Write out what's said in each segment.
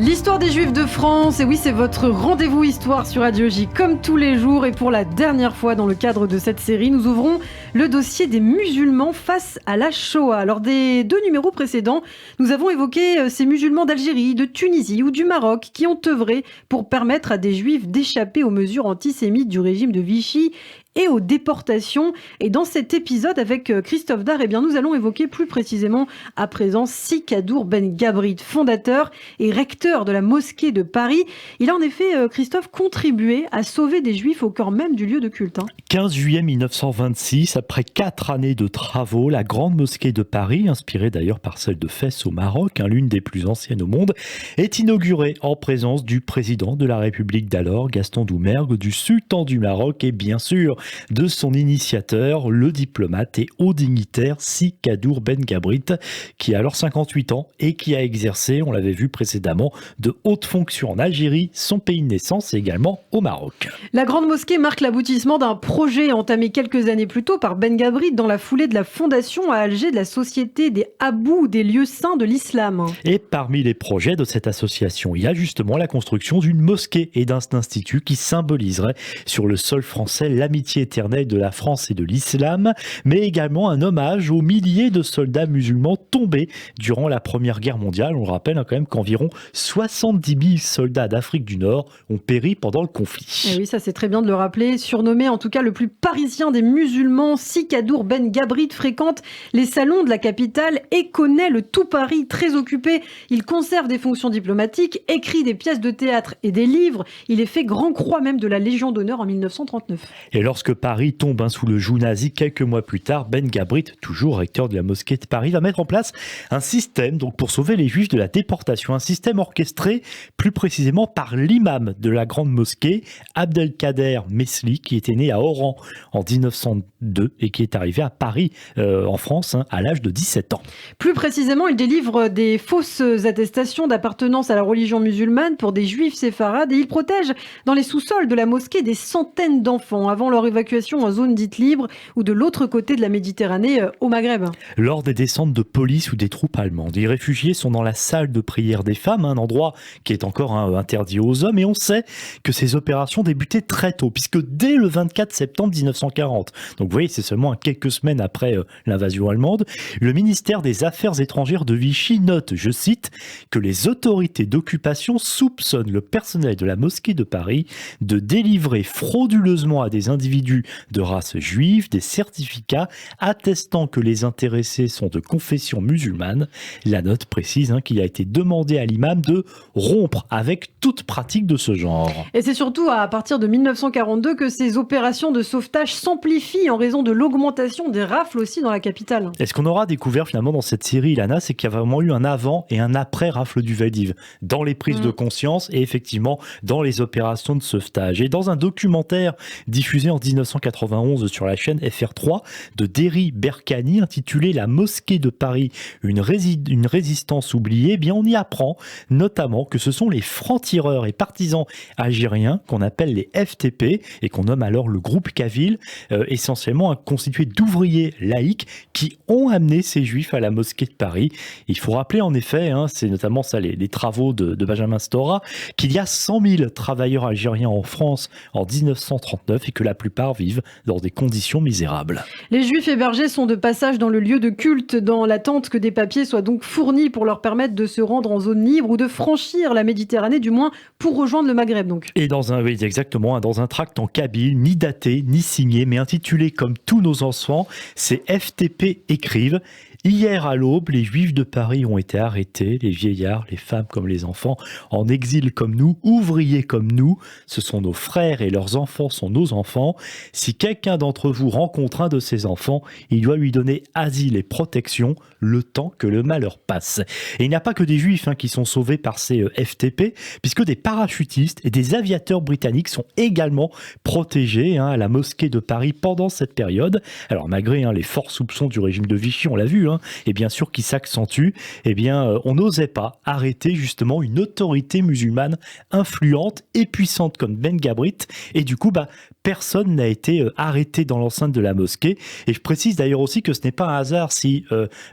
L'histoire des Juifs de France, et oui, c'est votre rendez-vous histoire sur Radio J, comme tous les jours. Et pour la dernière fois dans le cadre de cette série, nous ouvrons le dossier des musulmans face à la Shoah. Lors des 2 numéros précédents, nous avons évoqué ces musulmans d'Algérie, de Tunisie ou du Maroc qui ont œuvré pour permettre à des Juifs d'échapper aux mesures antisémites du régime de Vichy et aux déportations. Et dans cet épisode avec Christophe Dard, nous allons évoquer plus précisément à présent Sikadour Ben Gabrit, fondateur et recteur de la mosquée de Paris. Il a en effet, Christophe, contribué à sauver des Juifs au cœur même du lieu de culte. 15 juillet 1926, après 4 années de travaux, la grande mosquée de Paris, inspirée d'ailleurs par celle de Fès au Maroc, l'une des plus anciennes au monde, est inaugurée en présence du président de la République d'alors, Gaston Doumergue, du sultan du Maroc et bien sûr de son initiateur, le diplomate et haut dignitaire Sikadour Ben Gabrit, qui a alors 58 ans et qui a exercé, on l'avait vu précédemment, de hautes fonctions en Algérie, son pays de naissance, et également au Maroc. La grande mosquée marque l'aboutissement d'un projet entamé quelques années plus tôt par Ben Gabrit dans la foulée de la fondation à Alger de la Société des Habous, des lieux saints de l'islam. Et parmi les projets de cette association, il y a justement la construction d'une mosquée et d'un institut qui symboliserait sur le sol français l'amitié éternelle de la France et de l'islam, mais également un hommage aux milliers de soldats musulmans tombés durant la Première Guerre mondiale. On rappelle quand même qu'environ 70 000 soldats d'Afrique du Nord ont péri pendant le conflit. Et oui, ça c'est très bien de le rappeler. Surnommé en tout cas le plus parisien des musulmans, Sikadour Ben Gabrit fréquente les salons de la capitale et connaît le tout Paris très occupé. Il conserve des fonctions diplomatiques, écrit des pièces de théâtre et des livres. Il est fait grand croix même de la Légion d'honneur en 1939. Et lorsque Paris tombe sous le joug nazi, quelques mois plus tard, Ben Gabrit, toujours recteur de la mosquée de Paris, va mettre en place un système pour sauver les Juifs de la déportation. Un système orchestré plus précisément par l'imam de la grande mosquée, Abdelkader Mesli, qui était né à Oran en 1902 et qui est arrivé à Paris, en France, à l'âge de 17 ans. Plus précisément, il délivre des fausses attestations d'appartenance à la religion musulmane pour des Juifs séfarades et il protège dans les sous-sols de la mosquée des centaines d'enfants avant leur évacuation en zone dite libre ou de l'autre côté de la Méditerranée, au Maghreb. Lors des descentes de police ou des troupes allemandes, les réfugiés sont dans la salle de prière des femmes, un endroit qui est encore interdit aux hommes, et on sait que ces opérations débutaient très tôt, puisque dès le 24 septembre 1940, donc vous voyez, c'est seulement quelques semaines après l'invasion allemande, le ministère des Affaires étrangères de Vichy note, je cite, que les autorités d'occupation soupçonnent le personnel de la mosquée de Paris de délivrer frauduleusement à des individus de race juive des certificats attestant que les intéressés sont de confession musulmane. La note précise qu'il a été demandé à l'imam de rompre avec toute pratique de ce genre. Et c'est surtout à partir de 1942 que ces opérations de sauvetage s'amplifient en raison de l'augmentation des rafles aussi dans la capitale. Et ce qu'on aura découvert finalement dans cette série, Ilana, c'est qu'il y a vraiment eu un avant et un après rafle du Veldiv dans les prises de conscience et effectivement dans les opérations de sauvetage. Et dans un documentaire diffusé en 1991 sur la chaîne FR3 de Derry Berkani intitulé La mosquée de Paris, une résistance oubliée, on y apprend notamment que ce sont les francs-tireurs et partisans algériens qu'on appelle les FTP et qu'on nomme alors le groupe Kavil, essentiellement constitué d'ouvriers laïcs qui ont amené ces juifs à la mosquée de Paris. Il faut rappeler en effet, c'est notamment ça les travaux de Benjamin Stora, qu'il y a 100 000 travailleurs algériens en France en 1939 et que la plupart vivent dans des conditions misérables. Les Juifs hébergés sont de passage dans le lieu de culte dans l'attente que des papiers soient donc fournis pour leur permettre de se rendre en zone libre ou de franchir la Méditerranée, du moins pour rejoindre le Maghreb donc. Et dans un tract en kabyle, ni daté, ni signé, mais intitulé comme tous nos enfants, ces FTP écrivent: hier à l'aube, les Juifs de Paris ont été arrêtés, les vieillards, les femmes comme les enfants, en exil comme nous, ouvriers comme nous. Ce sont nos frères et leurs enfants sont nos enfants. Si quelqu'un d'entre vous rencontre un de ces enfants, il doit lui donner asile et protection le temps que le malheur passe. Et il n'y a pas que des Juifs qui sont sauvés par ces FTP, puisque des parachutistes et des aviateurs britanniques sont également protégés à la mosquée de Paris pendant cette période. Alors malgré les forts soupçons du régime de Vichy, on l'a vu, et bien sûr qui s'accentue, on n'osait pas arrêter justement une autorité musulmane influente et puissante comme Ben Gabrit, et du coup, personne n'a été arrêté dans l'enceinte de la mosquée. Et je précise d'ailleurs aussi que ce n'est pas un hasard si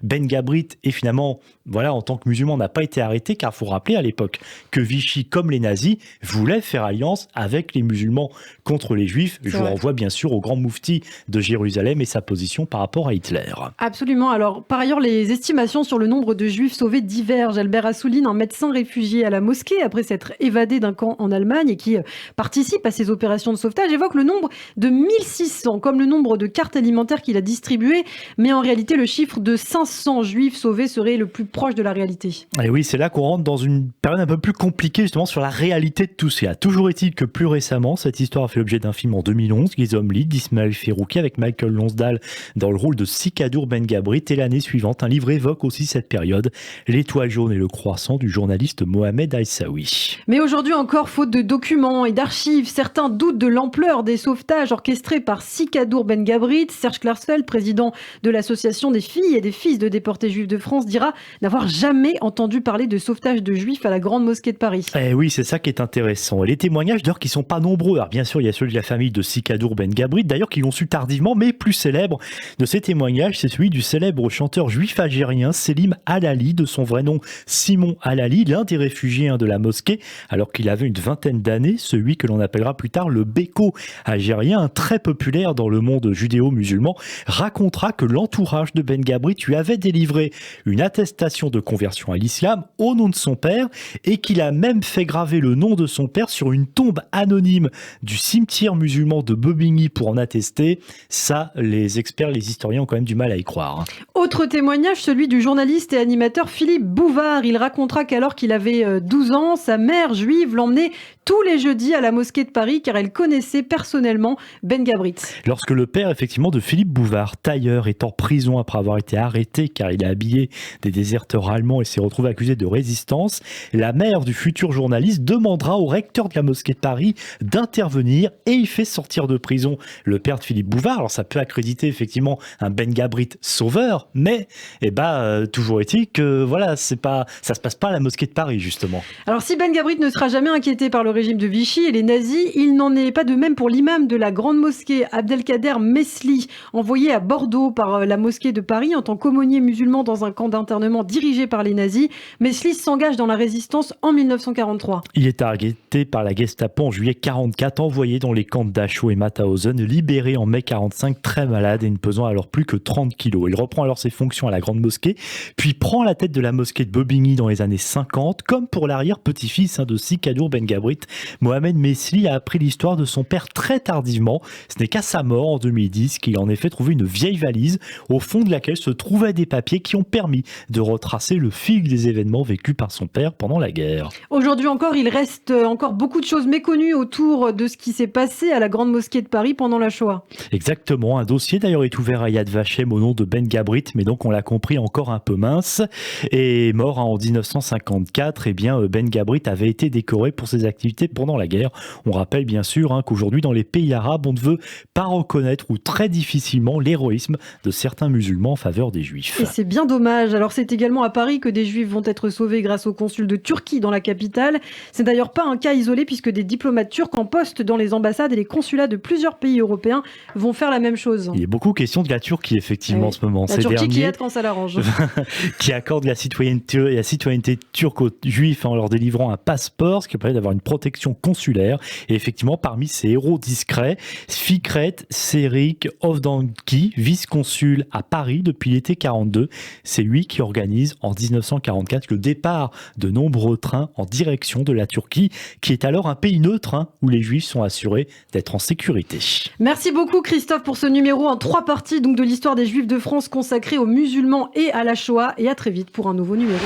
Ben Gabrit est finalement, en tant que musulman, n'a pas été arrêté, car il faut rappeler à l'époque que Vichy, comme les nazis, voulait faire alliance avec les musulmans contre les juifs. Je vous renvoie bien sûr au grand moufti de Jérusalem et sa position par rapport à Hitler. Absolument. Alors, par ailleurs, les estimations sur le nombre de juifs sauvés divergent. Albert Assouline, un médecin réfugié à la mosquée après s'être évadé d'un camp en Allemagne et qui participe à ces opérations de sauvetage, évoque le nombre de 1600 comme le nombre de cartes alimentaires qu'il a distribuées, mais en réalité, le chiffre de 500 juifs sauvés serait le plus proche de la réalité. Et oui, c'est là qu'on rentre dans une période un peu plus compliquée justement sur la réalité de tout ça. Toujours est-il que plus récemment, cette histoire a fait l'objet d'un film en 2011, Gizom Lead, d'Ismaël Ferrouki, avec Michael Lonsdale dans le rôle de Sikadour Ben Gabrit. Et l'année suivante, un livre évoque aussi cette période, L'étoile jaune et le croissant du journaliste Mohamed Aissaoui. Mais aujourd'hui encore, faute de documents et d'archives, certains doutent de l'ampleur des sauvetages orchestrés par Sikadour Ben Gabrit. Serge Klarsfeld, président de l'association des filles et des fils de déportés juifs de France, dira n'avoir jamais entendu parler de sauvetage de juifs à la Grande Mosquée de Paris. Eh oui, c'est ça qui est intéressant. Et les témoignages d'ailleurs qui sont pas nombreux. Alors bien sûr, il y a celui de la famille de Sikadour Ben Gabrit, d'ailleurs qui l'ont su tardivement, mais plus célèbre de ces témoignages, c'est celui du célèbre chanteur juif algérien Selim Halali, de son vrai nom Simon Halali, l'un des réfugiés de la mosquée, alors qu'il avait une vingtaine d'années, celui que l'on appellera plus tard le Beko algérien, très populaire dans le monde judéo-musulman, racontera que l'entourage de Ben Gabrit lui avait délivré une attestation de conversion à l'islam au nom de son père et qu'il a même fait graver le nom de son père sur une tombe anonyme du cimetière musulman de Bobigny pour en attester. Ça, les experts, les historiens ont quand même du mal à y croire. Autre témoignage, celui du journaliste et animateur Philippe Bouvard. Il racontera qu'alors qu'il avait 12 ans, sa mère juive l'emmenait tous les jeudis à la mosquée de Paris car elle connaissait personnellement Ben Gabrit. Lorsque le père effectivement de Philippe Bouvard, tailleur, est en prison après avoir été arrêté car il a habillé des déserteurs allemands et s'est retrouvé accusé de résistance, la mère du futur journaliste demandera au recteur de la mosquée de Paris d'intervenir et il fait sortir de prison le père de Philippe Bouvard. Alors ça peut accréditer effectivement un Ben Gabrit sauveur, mais toujours est-il que ça se passe pas à la mosquée de Paris justement. Alors si Ben Gabrit ne sera jamais inquiété par le régime de Vichy et les nazis, il n'en est pas de même pour l'imam de la grande mosquée Abdelkader Mesli, envoyé à Bordeaux par la mosquée de Paris en tant qu'aumônier musulman dans un camp d'internement dirigé par les nazis. Mesli s'engage dans la résistance en 1943. Il est arrêté par la Gestapo en juillet 44, envoyé dans les camps de Dachau et Mauthausen, libéré en mai 45, très malade et ne pesant alors plus que 30 kilos. Il reprend alors ses fonctions à la grande mosquée, puis prend la tête de la mosquée de Bobigny dans les années 50, comme pour l'arrière-petit-fils de Sikadour Ben Gabrit. Mohamed Mesli a appris l'histoire de son père très tardivement. Ce n'est qu'à sa mort en 2010 qu'il a en effet trouvé une vieille valise au fond de laquelle se trouvaient des papiers qui ont permis de retracer le fil des événements vécus par son père pendant la guerre. Aujourd'hui encore, il reste encore beaucoup de choses méconnues autour de ce qui s'est passé à la Grande Mosquée de Paris pendant la Shoah. Exactement. Un dossier d'ailleurs est ouvert à Yad Vashem au nom de Ben Gabrit, mais donc on l'a compris encore un peu mince. Et mort en 1954, Ben Gabrit avait été décoré pour ses activités pendant la guerre. On rappelle bien sûr qu'aujourd'hui dans les pays arabes, on ne veut pas reconnaître ou très difficilement l'héroïsme de certains musulmans en faveur des juifs. Et c'est bien dommage. Alors c'est également à Paris que des juifs vont être sauvés grâce au consul de Turquie dans la capitale. C'est d'ailleurs pas un cas isolé puisque des diplomates turcs en poste dans les ambassades et les consulats de plusieurs pays européens vont faire la même chose. Il y a beaucoup question de la Turquie effectivement en ce moment. La Turquie qui aide quand ça l'arrange. Qui accorde la citoyenneté turque aux juifs en leur délivrant un passeport, ce qui permet d'avoir une protection consulaire. Et effectivement, parmi ces héros discrets, Fikret Serik Ovdanki, vice-consul à Paris depuis l'été 42, c'est lui qui organise en 1944 le départ de nombreux trains en direction de la Turquie, qui est alors un pays neutre où les juifs sont assurés d'être en sécurité. Merci beaucoup Christophe pour ce numéro en 3 parties donc de l'histoire des Juifs de France consacrée aux musulmans et à la Shoah, et à très vite pour un nouveau numéro.